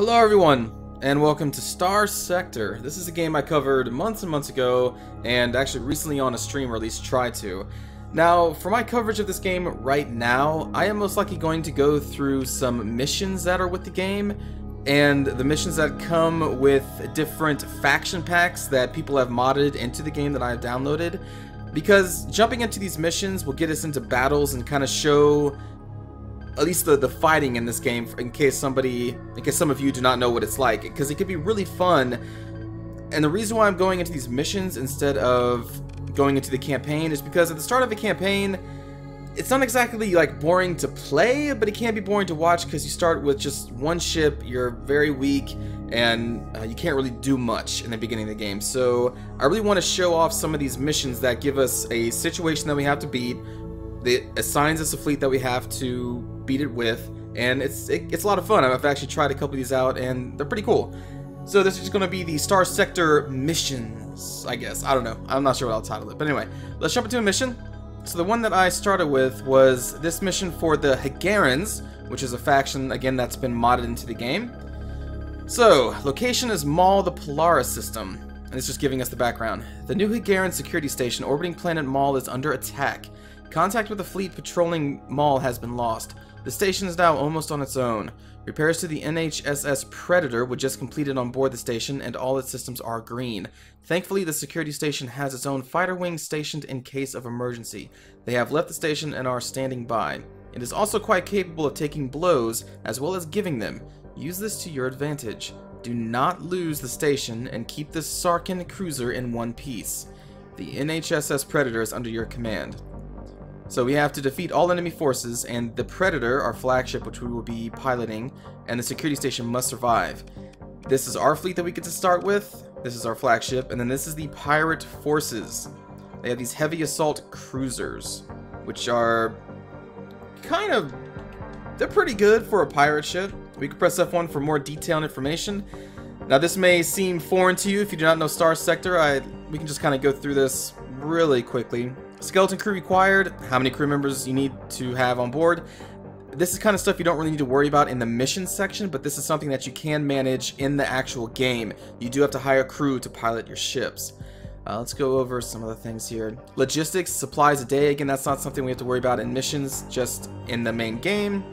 Hello everyone, and welcome to Starsector. This is a game I covered months and months ago, and actually recently on a stream, or at least tried to. Now, for my coverage of this game right now, I am most likely going to go through some missions that are with the game, and the missions that come with different faction packs that people have modded into the game that I have downloaded, because jumping into these missions will get us into battles and kind of show at least the fighting in this game, in case some of you do not know what it's like, because it could be really fun. And the reason why I'm going into these missions instead of going into the campaign is because at the start of a campaign, it's not exactly like boring to play, but it can be boring to watch because you start with just one ship, you're very weak, and you can't really do much in the beginning of the game. So I really want to show off some of these missions that give us a situation that we have to beat. It assigns us a fleet that we have to beat it with, and it's a lot of fun. I've actually tried a couple of these out, and they're pretty cool. So this is going to be the Starsector missions, I guess. I don't know. I'm not sure what I'll title it. But anyway, let's jump into a mission. So the one that I started with was this mission for the Hagarens, which is a faction, again, that's been modded into the game. So, location is Maul, the Polaris system. And it's just giving us the background. The new Hagaren security station orbiting planet Maul is under attack. Contact with the fleet patrolling Maul has been lost. The station is now almost on its own. Repairs to the NHSS Predator were just completed on board the station, and all its systems are green. Thankfully, the security station has its own fighter wing stationed in case of emergency. They have left the station and are standing by. It is also quite capable of taking blows, as well as giving them. Use this to your advantage. Do not lose the station, and keep this Sarkin cruiser in one piece. The NHSS Predator is under your command. So we have to defeat all enemy forces, and the Predator, our flagship, which we will be piloting, and the security station must survive. This is our fleet that we get to start with. This is our flagship, and then this is the pirate forces. They have these heavy assault cruisers, which are they're pretty good for a pirate ship. We can press F1 for more detailed information. Now this may seem foreign to you if you do not know Starsector. We can just kind of go through this really quickly. Skeleton crew required, how many crew members you need to have on board. This is kind of stuff you don't really need to worry about in the mission section, but this is something that you can manage in the actual game. You do have to hire crew to pilot your ships. Let's go over some other things here. Logistics, supplies a day. Again, that's not something we have to worry about in missions, just in the main game.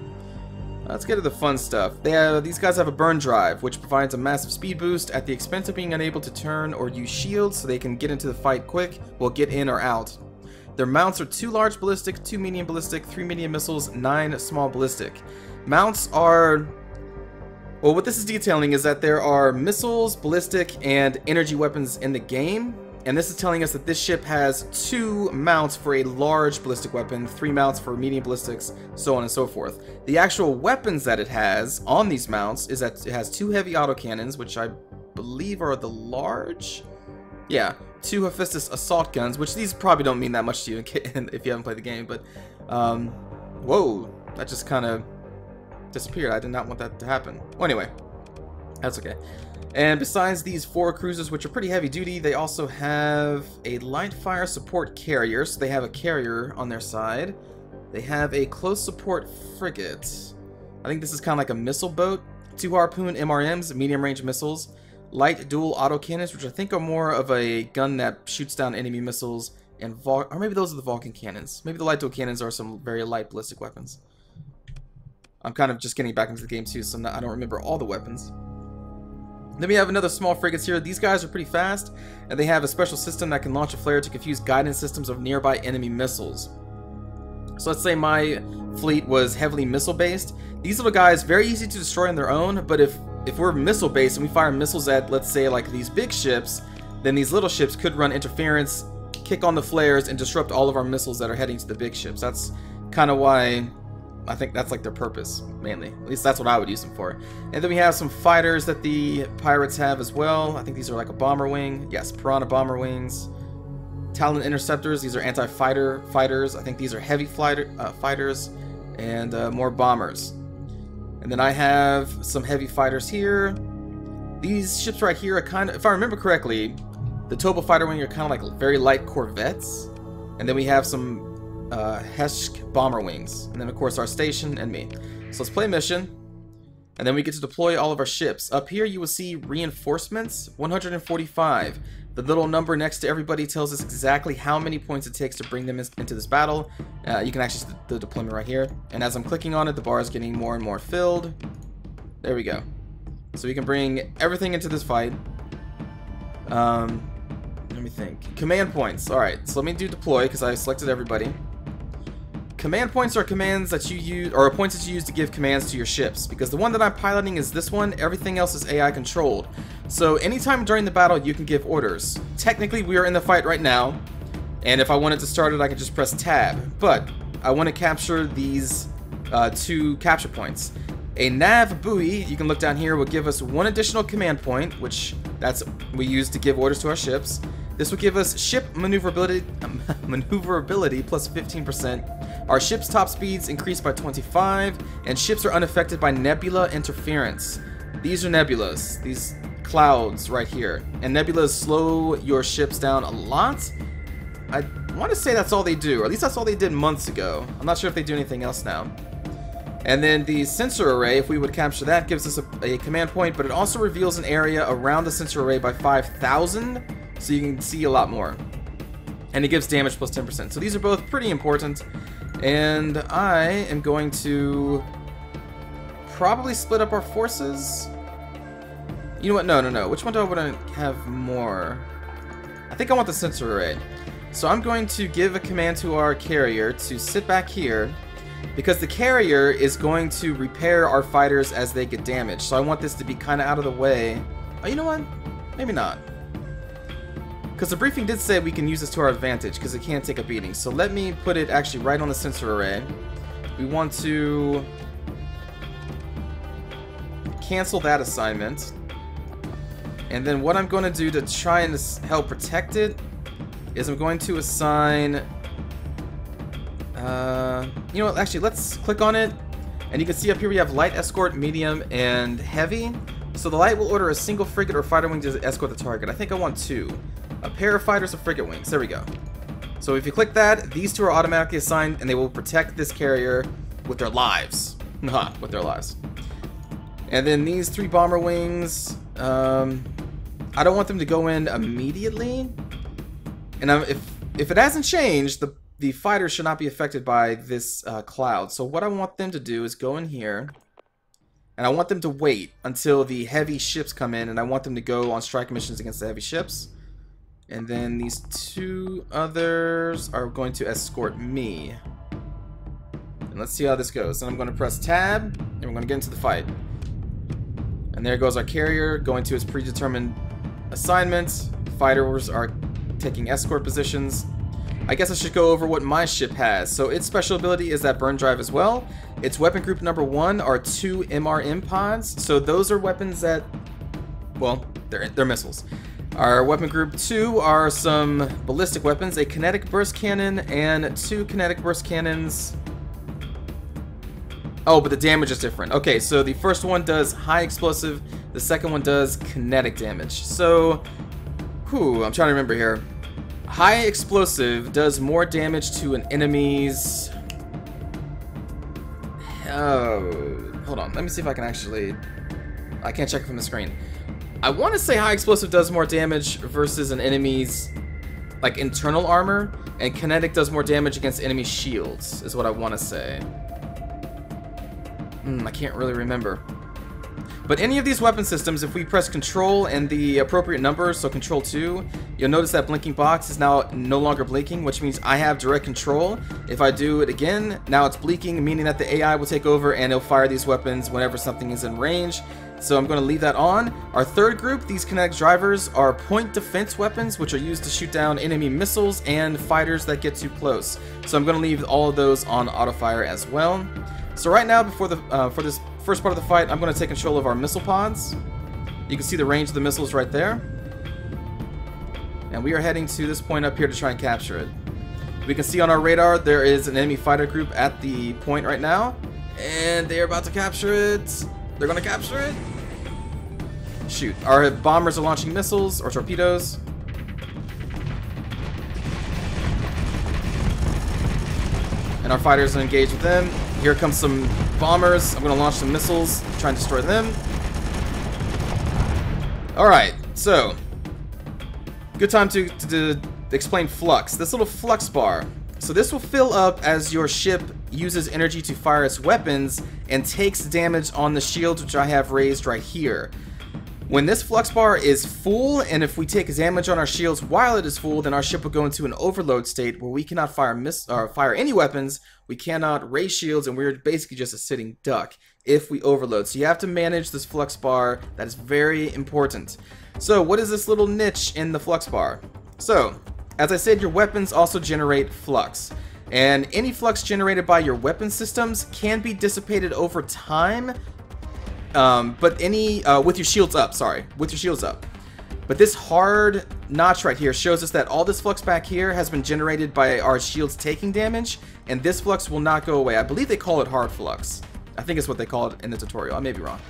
Let's get to the fun stuff. These guys have a burn drive, which provides a massive speed boost at the expense of being unable to turn or use shields, so they can get into the fight quick, well, get in or out. Their mounts are 2 large ballistic, 2 medium ballistic, 3 medium missiles, 9 small ballistic. Mounts are... well, what this is detailing is that there are missiles, ballistic, and energy weapons in the game. And this is telling us that this ship has 2 mounts for a large ballistic weapon, 3 mounts for medium ballistics, so on and so forth. The actual weapons that it has on these mounts is that it has 2 heavy autocannons, which I believe are the large... yeah, 2 Hephaestus assault guns, which these probably don't mean that much to you if you haven't played the game, but, whoa, that just kind of disappeared. I did not want that to happen. Well, anyway, that's okay. And besides these 4 cruisers, which are pretty heavy duty, they also have a light fire support carrier, so they have a carrier on their side. They have a close support frigate. I think this is kind of like a missile boat. 2 Harpoon MRMs, medium range missiles. Light dual autocannons, which I think are more of a gun that shoots down enemy missiles, and or maybe those are the Vulcan cannons. Maybe the light dual cannons are some very light ballistic weapons. I'm kind of just getting back into the game too, so I don't remember all the weapons. Then we have another small frigates here. These guys are pretty fast, and they have a special system that can launch a flare to confuse guidance systems of nearby enemy missiles. So let's say my fleet was heavily missile based. These little guys, very easy to destroy on their own, but if we're missile based and we fire missiles at, let's say, like these big ships, then these little ships could run interference, kick on the flares, and disrupt all of our missiles that are heading to the big ships. That's kind of why I think that's like their purpose, mainly. At least that's what I would use them for. And then we have some fighters that the pirates have as well. I think these are like a bomber wing. Yes, Piranha bomber wings. Talon interceptors. These are anti-fighter fighters. I think these are heavy fighters, and more bombers. And then I have some heavy fighters here. These ships right here are kind of, if I remember correctly, the Toba fighter wing are kind of like very light corvettes. And then we have some Heshk bomber wings. And then of course our station and me. So let's play mission. And then we get to deploy all of our ships. Up here you will see reinforcements, 145. The little number next to everybody tells us exactly how many points it takes to bring them into this battle. You can actually see the deployment right here. And as I'm clicking on it, the bar is getting more and more filled. There we go. So we can bring everything into this fight. Let me think. Command points. Alright, so let me do deploy because I selected everybody. Command points are commands that you use, or points that you use to give commands to your ships. Because the one that I'm piloting is this one, everything else is AI controlled. So anytime during the battle, you can give orders. Technically, we are in the fight right now, and if I wanted to start it, I could just press tab. But I want to capture these 2 capture points. A nav buoy, you can look down here, will give us 1 additional command point, which we use to give orders to our ships. This will give us ship maneuverability plus 15%. Our ship's top speeds increase by 25, and ships are unaffected by nebula interference. These are nebulas, these clouds right here. And nebulas slow your ships down a lot. I want to say that's all they do, or at least that's all they did months ago. I'm not sure if they do anything else now. And then the sensor array, if we would capture that, gives us a command point, but it also reveals an area around the sensor array by 5,000, so you can see a lot more. And it gives damage plus 10%. So these are both pretty important. And I am going to probably split up our forces. You know what? No. Which one do I want to have more? I think I want the sensor array. So I'm going to give a command to our carrier to sit back here, because the carrier is going to repair our fighters as they get damaged. So I want this to be kind of out of the way. Oh, you know what? Maybe not. Because the briefing did say we can use this to our advantage, because it can't take a beating. So let me put it actually right on the sensor array. We want to cancel that assignment. And then what I'm going to do to try and help protect it is I'm going to assign... you know what, actually, let's click on it. And you can see up here we have light escort, medium, and heavy. So the light will order a single frigate or fighter wing to escort the target. I think I want 2. A pair of fighters or frigate wings. There we go. So if you click that, these 2 are automatically assigned, and they will protect this carrier with their lives. With their lives. And then these 3 bomber wings, I don't want them to go in immediately. And if it hasn't changed, the fighters should not be affected by this cloud. So what I want them to do is go in here, and I want them to wait until the heavy ships come in, and I want them to go on strike missions against the heavy ships. And then these 2 others are going to escort me. And let's see how this goes. And I'm going to press tab, and we're going to get into the fight. And there goes our carrier going to its predetermined assignment. Fighters are taking escort positions. I guess I should go over what my ship has. So its special ability is that burn drive as well. Its weapon group number 1 are 2 MRM pods. So those are weapons that, well, they're missiles. Our weapon group 2 are some ballistic weapons, a kinetic burst cannon, and 2 kinetic burst cannons. Oh, but the damage is different. Okay, so the first one does high explosive, the second one does kinetic damage. So, I'm trying to remember here. High explosive does more damage to an enemy's... hold on, let me see if I can actually... I can't check from the screen. I want to say high explosive does more damage versus an enemy's like internal armor, and kinetic does more damage against enemy shields, is what I want to say. I can't really remember. But any of these weapon systems, if we press control and the appropriate number, so control 2, you'll notice that blinking box is now no longer blinking, which means I have direct control. If I do it again, now it's blinking, meaning that the AI will take over and it'll fire these weapons whenever something is in range. So I'm going to leave that on. Our third group, these kinetic drivers, are point defense weapons, which are used to shoot down enemy missiles and fighters that get too close. So I'm going to leave all of those on auto fire as well. So right now, before the for this first part of the fight, I'm going to take control of our missile pods. You can see the range of the missiles right there. And we are heading to this point up here to try and capture it. We can see on our radar there is an enemy fighter group at the point right now. And they are about to capture it. They're going to capture it. Shoot. Our bombers are launching missiles or torpedoes. And our fighters are engaged with them. Here comes some bombers. I'm going to launch some missiles, try and destroy them. Alright, so good time to explain flux. This little flux bar. So this will fill up as your ship uses energy to fire its weapons and takes damage on the shields, which I have raised right here. When this flux bar is full, and if we take damage on our shields while it is full, then our ship will go into an overload state where we cannot fire any weapons, we cannot raise shields, and we're basically just a sitting duck if we overload. So you have to manage this flux bar. That is very important. So what is this little niche in the flux bar? So, as I said, your weapons also generate flux. And any flux generated by your weapon systems can be dissipated over time. But any, with your shields up, with your shields up. But this hard notch right here shows us that all this flux back here has been generated by our shields taking damage, and this flux will not go away. I believe they call it hard flux. I think it's what they call it in the tutorial. I may be wrong.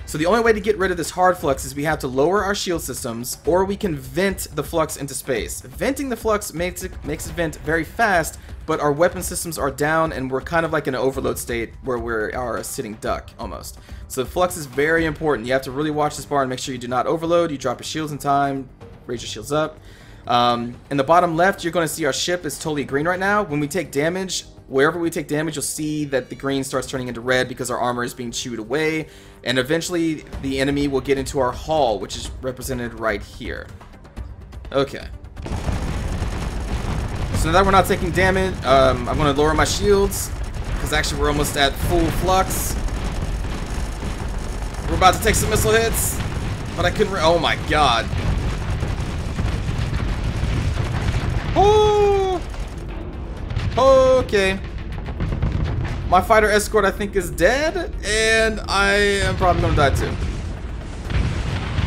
So the only way to get rid of this hard flux is we have to lower our shield systems, or we can vent the flux into space. Venting the flux makes it vent very fast, but our weapon systems are down, and we're kind of like in an overload state where we are a sitting duck, almost. So the flux is very important. You have to really watch this bar and make sure you do not overload. You drop your shields in time, raise your shields up. In the bottom left, you're going to see our ship is totally green right now. When we take damage, wherever we take damage, you'll see that the green starts turning into red because our armor is being chewed away. And eventually, the enemy will get into our hull, which is represented right here. Okay. So now that we're not taking damage, I'm going to lower my shields, because actually we're almost at full flux. We're about to take some missile hits, but I couldn't. Oh my god. Oh. Okay. My fighter escort, I think, is dead, and I am probably going to die too.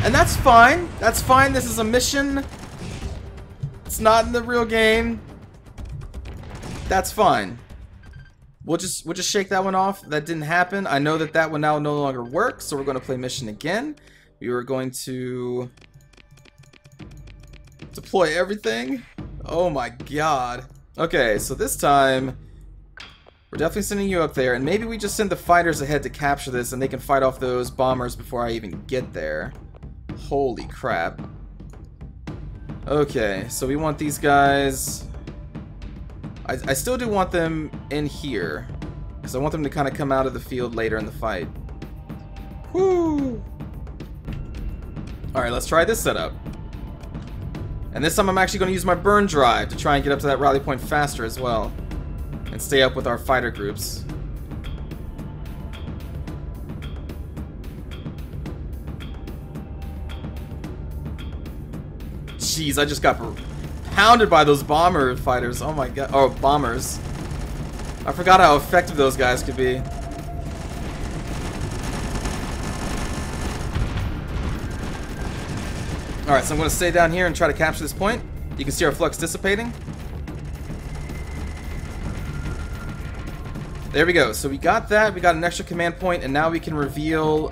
And that's fine. That's fine. This is a mission. It's not in the real game. That's fine. We'll just shake that one off. That didn't happen. I know that that one now no longer works, so we're going to play mission again. We are going to deploy everything. Oh my god. Okay, so this time we're definitely sending you up there, and maybe we just send the fighters ahead to capture this, and they can fight off those bombers before I even get there. Holy crap. Okay, so we want these guys. I still do want them in here, because I want them to kind of come out of the field later in the fight. Whoo! Alright, let's try this setup. And this time I'm actually going to use my burn drive to try and get up to that rally point faster as well. And stay up with our fighter groups. Jeez, I just got pounded by those bomber fighters. Oh my god. Oh, bombers. I forgot how effective those guys could be. Alright, so I'm going to stay down here and try to capture this point. You can see our flux dissipating. There we go. So we got that. We got an extra command point, and now we can reveal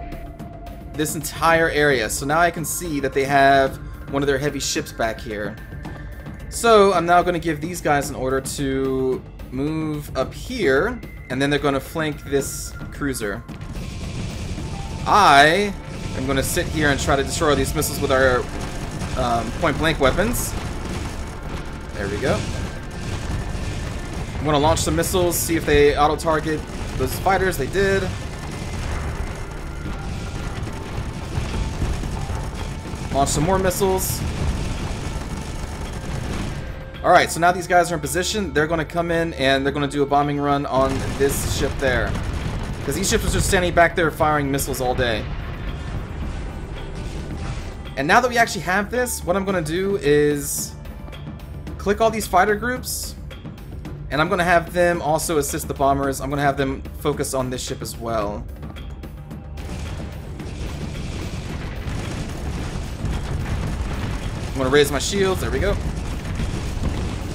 this entire area. So now I can see that they have one of their heavy ships back here. So I'm now going to give these guys an order to move up here, and then they're going to flank this cruiser. I am going to sit here and try to destroy these missiles with our point-blank weapons. There we go. I'm going to launch some missiles, see if they auto-target those fighters. They did. Launch some more missiles. Alright, so now these guys are in position. They're going to come in and they're going to do a bombing run on this ship there. Because these ships are just standing back there firing missiles all day. And now that we actually have this, what I'm going to do is click all these fighter groups. And I'm going to have them also assist the bombers. I'm going to have them focus on this ship as well. I'm going to raise my shields. There we go.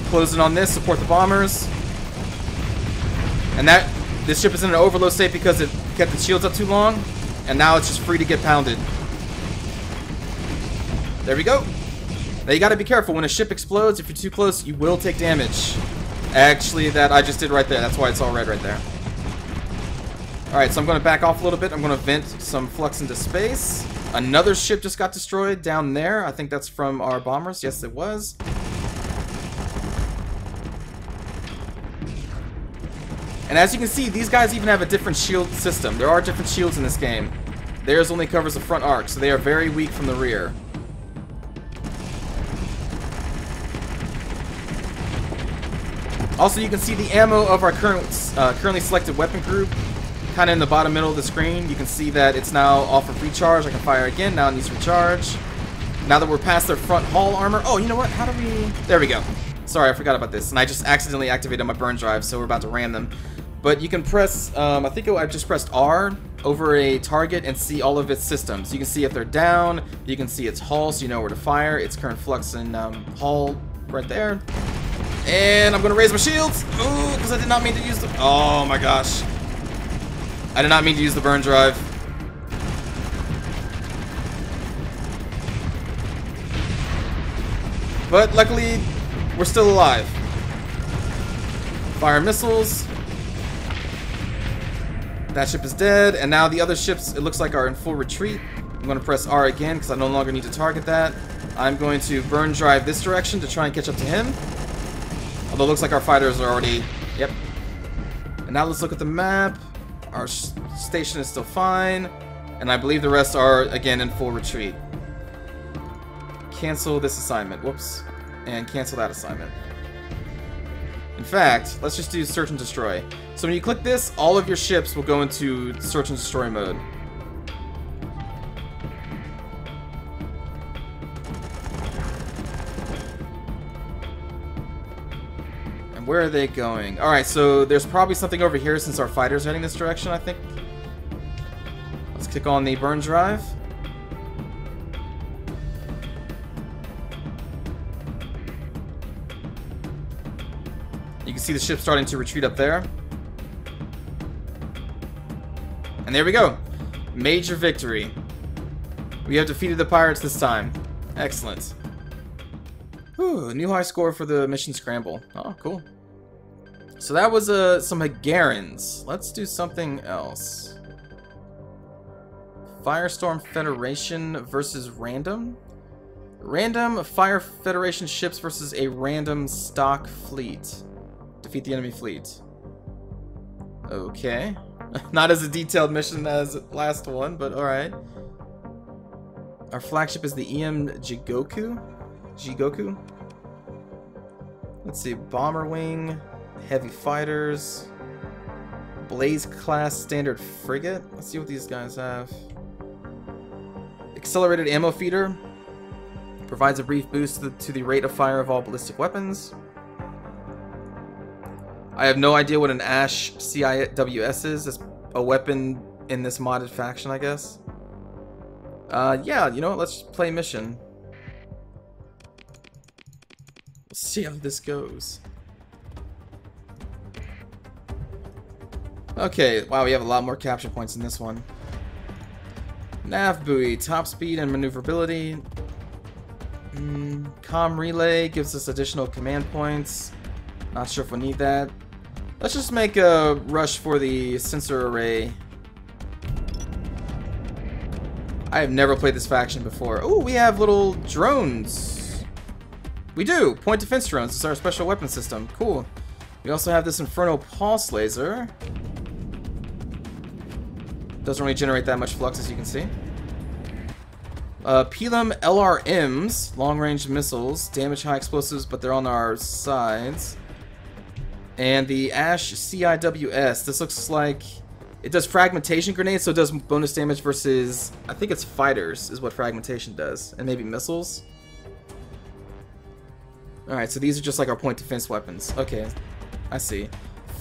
Closing on this. Support the bombers. And this ship is in an overload state because it kept its shields up too long. And now it's just free to get pounded. There we go. Now you got to be careful. When a ship explodes, if you're too close, you will take damage. Actually, that I just did right there. That's why it's all red right there. Alright, so I'm going to back off a little bit. I'm going to vent some flux into space. Another ship just got destroyed down there. I think that's from our bombers. Yes, it was. And as you can see, these guys even have a different shield system. There are different shields in this game. Theirs only covers the front arc, so they are very weak from the rear. Also, you can see the ammo of our currently selected weapon group kind of in the bottom middle of the screen. You can see that it's now off of recharge. I can fire again. Now it needs recharge. Now that we're past their front hull armor. Oh, you know what? How do we... There we go. Sorry, I forgot about this. And I just accidentally activated my burn drive, so we're about to ram them. But you can press... I think I just pressed R over a target and see all of its systems. You can see if they're down. You can see its hull, so you know where to fire. Its current flux and hull right there. And I'm going to raise my shields. Ooh, because I did not mean to use them. Oh, my gosh. I did not mean to use the burn drive. But luckily, we're still alive. Fire missiles. That ship is dead. And now the other ships, it looks like, are in full retreat. I'm going to press R again because I no longer need to target that. I'm going to burn drive this direction to try and catch up to him. Although it looks like our fighters are already... Yep. And now let's look at the map. Our station is still fine. And I believe the rest are, again, in full retreat. Cancel this assignment. Whoops. And cancel that assignment. In fact, let's just do search and destroy. So when you click this, all of your ships will go into search and destroy mode. Where are they going? Alright, so there's probably something over here since our fighters are heading this direction, I think. Let's click on the burn drive. You can see the ship starting to retreat up there. And there we go. Major victory. We have defeated the pirates this time. Excellent. Whew, new high score for the mission scramble. Oh, cool. So that was some Hagarens. Let's do something else. Firestorm Federation versus random. Random Fire Federation ships versus a random stock fleet. Defeat the enemy fleet. Okay. Not as a detailed mission as the last one, but alright. Our flagship is the EM Jigoku. Let's see, bomber wing, heavy fighters, Blaze class standard frigate. Let's see what these guys have. Accelerated ammo feeder provides a brief boost to the rate of fire of all ballistic weapons. I have no idea what an Ash CIWS is. It's a weapon in this modded faction, I guess. Yeah, you know what? Let's play mission. We'll see how this goes. Okay, wow, we have a lot more capture points in this one. Nav buoy, top speed and maneuverability. Comm relay gives us additional command points. Not sure if we need that. Let's just make a rush for the sensor array. I have never played this faction before. Oh, we have little drones. We do! Point defense drones. It's our special weapon system. Cool. We also have this Inferno Pulse Laser. Doesn't really generate that much flux, as you can see. Pelum LRMs, long-range missiles, damage high explosives, but they're on our sides. And the Ash CIWS, this looks like it does fragmentation grenades, so it does bonus damage versus, I think it's fighters is what fragmentation does, and maybe missiles. Alright, so these are just like our point defense weapons. Okay, I see.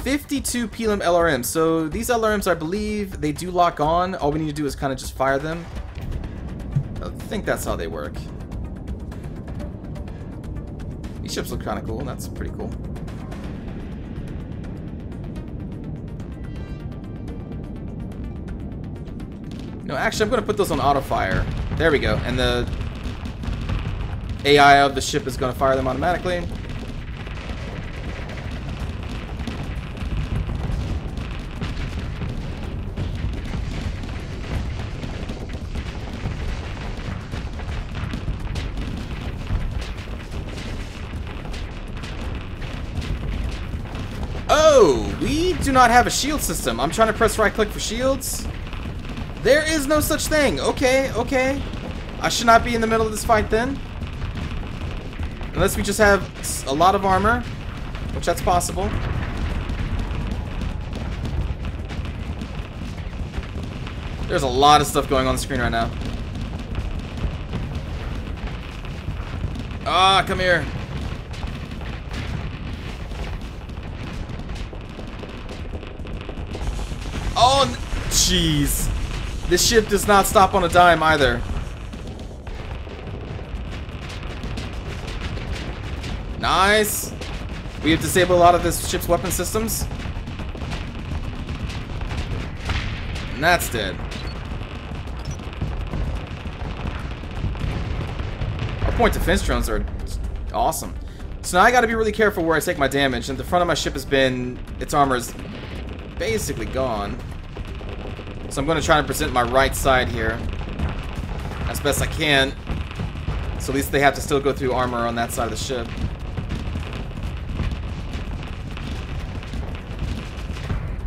52 Pelum LRMs. So these LRMs, I believe, they do lock on. All we need to do is kind of just fire them. I think that's how they work. These ships look kind of cool. That's pretty cool. No, actually, I'm going to put those on auto fire. There we go. And the AI of the ship is going to fire them automatically. do not have a shield system. I'm trying to press right click for shields. There is no such thing. Okay, okay. I should not be in the middle of this fight then. Unless we just have a lot of armor, which that's possible. There's a lot of stuff going on the screen right now. Ah, come here. Oh, jeez. This ship does not stop on a dime either. Nice. We have disabled a lot of this ship's weapon systems. And that's dead. Our point defense drones are awesome. So now I gotta be really careful where I take my damage. And the front of my ship has been... its armor is basically gone. So I'm gonna try to present my right side here as best I can. So at least they have to still go through armor on that side of the ship.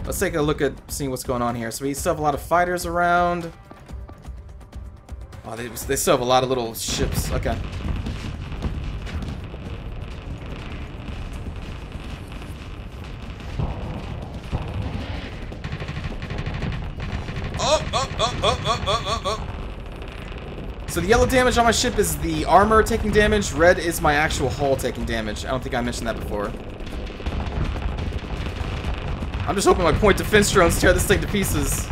Let's take a look at seeing what's going on here. So we still have a lot of fighters around. Oh, they still have a lot of little ships. Okay. Oh. So the yellow damage on my ship is the armor taking damage. Red is my actual hull taking damage. I don't think I mentioned that before. I'm just hoping my point defense drones tear this thing to pieces.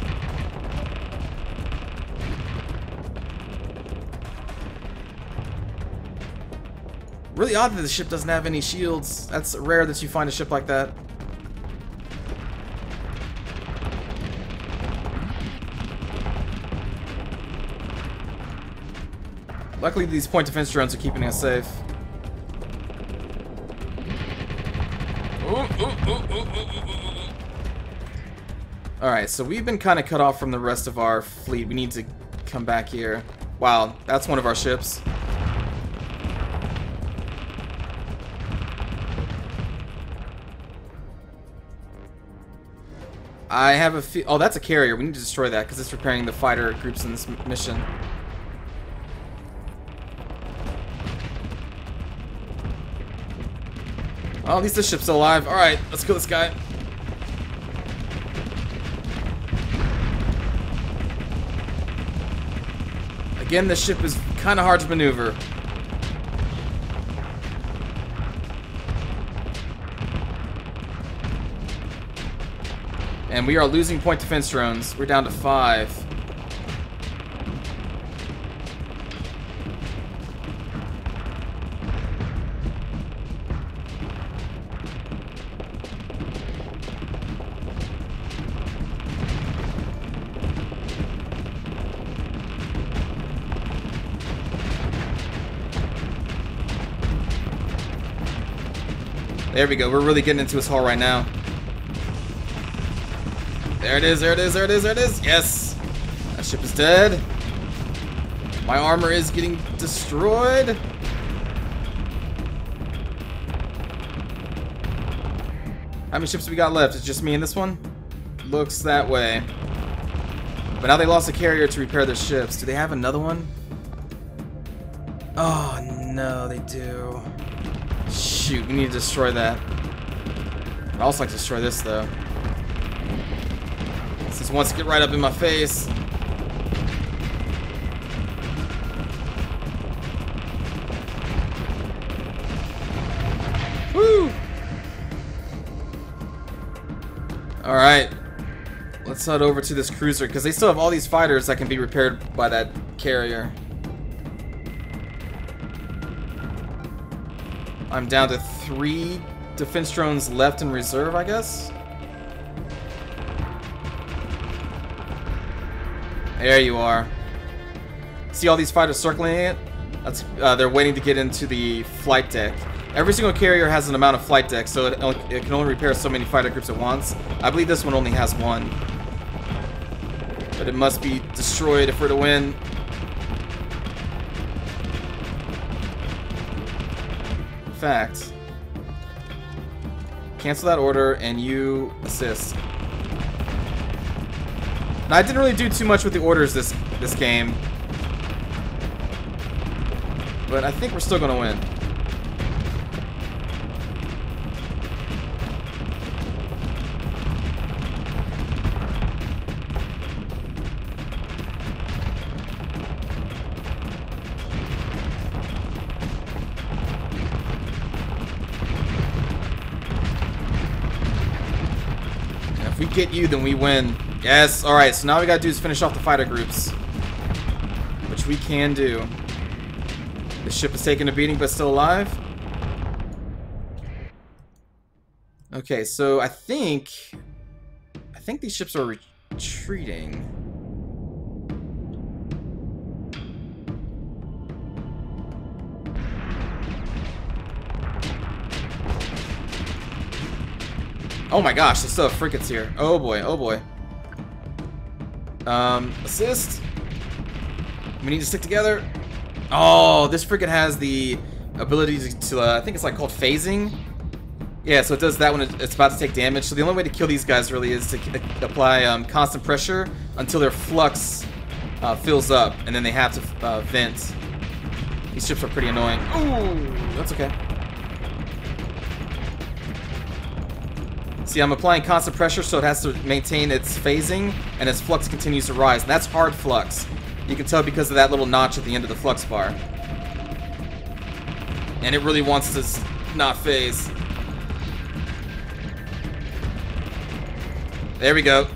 Really odd that the ship doesn't have any shields. That's rare that you find a ship like that. Luckily, these point defense drones are keeping us safe. Alright, so we've been kind of cut off from the rest of our fleet. We need to come back here. Wow, that's one of our ships. I have a oh, that's a carrier. We need to destroy that because it's repairing the fighter groups in this mission. Oh, at least this ship's still alive. Alright, let's kill this guy. Again, this ship is kind of hard to maneuver. And we are losing point defense drones. We're down to 5. There we go. We're really getting into his hull right now. There it is, there it is, there it is, there it is. Yes! That ship is dead. My armor is getting destroyed. How many ships we got left? It's just me and this one? Looks that way. But now they lost a carrier to repair their ships. Do they have another one? Oh, no, they do. Shoot, we need to destroy that. I'd also like to destroy this, though. This wants to get right up in my face. Woo! Alright. Let's head over to this cruiser, because they still have all these fighters that can be repaired by that carrier. I'm down to 3 defense drones left in reserve, I guess. There you are. See all these fighters circling it? That's they're waiting to get into the flight deck. Every single carrier has an amount of flight deck, so it can only repair so many fighter groups at once. I believe this one only has 1. But it must be destroyed if we're to win. In fact, cancel that order, and you assist. Now, I didn't really do too much with the orders this game, but I think we're still gonna win. If we get you, then we win. Yes, alright, so now all we gotta do is finish off the fighter groups. Which we can do. The ship is taking a beating, but still alive. Okay, so I think these ships are retreating. Oh my gosh, there's still frigates here. Oh boy, oh boy. Assist. We need to stick together. Oh, this frigate has the ability to I think it's like called phasing. Yeah, so it does that when it's about to take damage. So the only way to kill these guys really is to apply constant pressure until their flux fills up, and then they have to vent. These ships are pretty annoying. Ooh, that's okay. See, I'm applying constant pressure, so it has to maintain its phasing, and its flux continues to rise. And that's hard flux. You can tell because of that little notch at the end of the flux bar. And it really wants to not phase. There we go.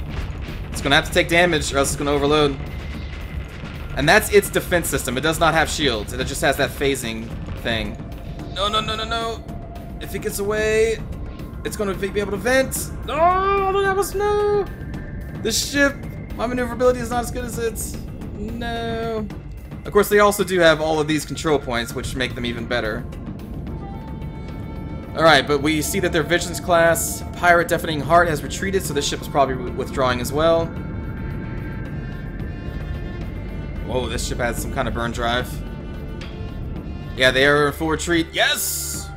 It's going to have to take damage, or else it's going to overload. And that's its defense system. It does not have shields. It just has that phasing thing. No, no, no, no, no. If it gets away... it's gonna be able to vent. Oh, that was no. This ship, my maneuverability is not as good as its. No. Of course, they also do have all of these control points, which make them even better. All right, but we see that their Visions class Pirate Deafening Heart has retreated, so this ship is probably withdrawing as well. Whoa, this ship has some kind of burn drive. Yeah, they are in full retreat. Yes.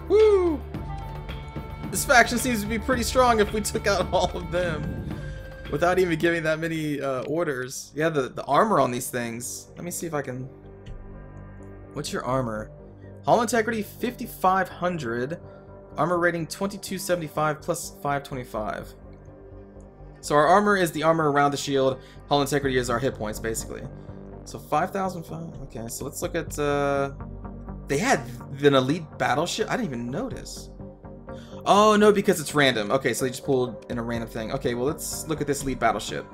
Woo. This faction seems to be pretty strong if we took out all of them without even giving that many orders. Yeah, the armor on these things. Let me see if I can... What's your armor? Hull integrity 5,500. Armor rating 2275 plus 525. So our armor is the armor around the shield. Hull integrity is our hit points, basically. So 5,005. Okay, so let's look at... They had an elite battleship? I didn't even notice. Oh, no, because it's random. Okay, so they just pulled in a random thing. Okay, well, let's look at this elite battleship.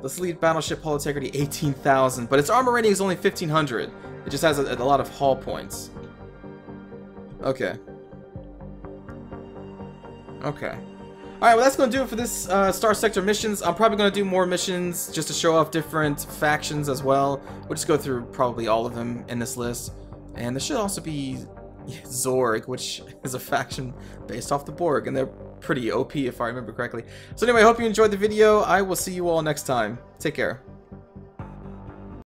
This elite battleship, hull integrity 18,000, but its armor rating is only 1,500. It just has a lot of hull points. Okay. Okay. Alright, well, that's going to do it for this Starsector missions. I'm probably going to do more missions just to show off different factions as well. We'll just go through probably all of them in this list. And there should also be... Zorg, which is a faction based off the Borg, and they're pretty OP if I remember correctly. So anyway, I hope you enjoyed the video. I will see you all next time. Take care.